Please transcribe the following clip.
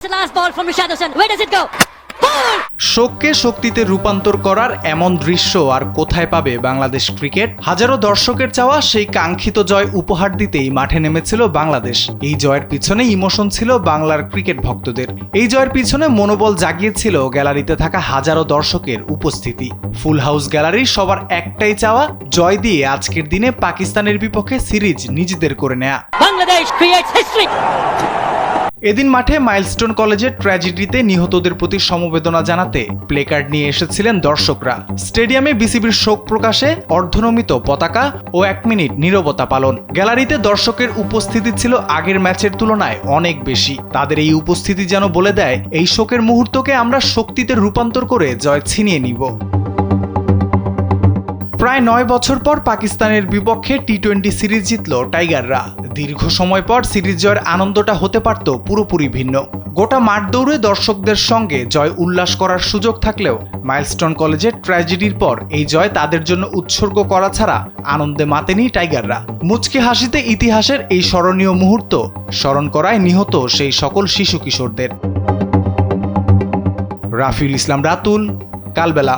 The last ball from Richarlison. Where does it go? শোককে শক্তিতে রূপান্তর করার এমন দৃশ্য আর কোথায় পাবে বাংলাদেশ ক্রিকেট? হাজারো দর্শকের চাওয়া সেই কাঙ্ক্ষিত জয় উপহার দিতেই মাঠে নেমেছিল বাংলাদেশ। এই জয়ের পিছনে ইমোশন ছিল বাংলার ক্রিকেট ভক্তদের। এই জয়ের পিছনে মনোবল জাগিয়েছিল গ্যালারিতে থাকা হাজারো দর্শকের উপস্থিতি। ফুল হাউস গ্যালারির সবার একটাই চাওয়া, জয় দিয়ে আজকের দিনে পাকিস্তানের বিপক্ষে সিরিজ নিজেদের করে নেয়া। Bangladesh creates history. এদিন মাঠে মাইলস্টোন কলেজের ট্র্যাজেডিতে নিহতদের প্রতি সমবেদনা জানাতে প্লেকার্ড নিয়ে এসেছিলেন দর্শকরা। স্টেডিয়ামে বিসিবির শোক প্রকাশে অর্ধনমিত পতাকা ও 1 মিনিট নীরবতা পালন। গ্যালারিতে দর্শকের উপস্থিতি ছিল আগের ম্যাচের তুলনায় অনেক বেশি। তাদের এই উপস্থিতি যেন বলে দেয়, এই শোকের মুহূর্তকে আমরা শক্তিতে রূপান্তর করে জয় ছিনিয়ে নিব। প্রায় 9 বছর পর পাকিস্তানের বিপক্ষে টি-20 সিরিজ জিতল টাইগাররা। দীর্ঘ সময় পর সিরিজ জয়ের আনন্দটা হতে পারত পুরোপুরি ভিন্ন। গোটা মাঠ দৌড়ে দর্শকদের সঙ্গে জয় উল্লাস করার সুযোগ থাকলেও মাইলস্টোন কলেজের ট্র্যাজেডির পর এই জয় তাদের জন্য উৎসর্গ করা ছাড়া আনন্দে মাতেনি টাইগাররা। মুচকি হাসিতে ইতিহাসের এই স্মরণীয় মুহূর্ত স্মরণ করায় নিহত সেই সকল শিশু কিশোরদের। রাফিউল ইসলাম রাতুল, কালবেলা।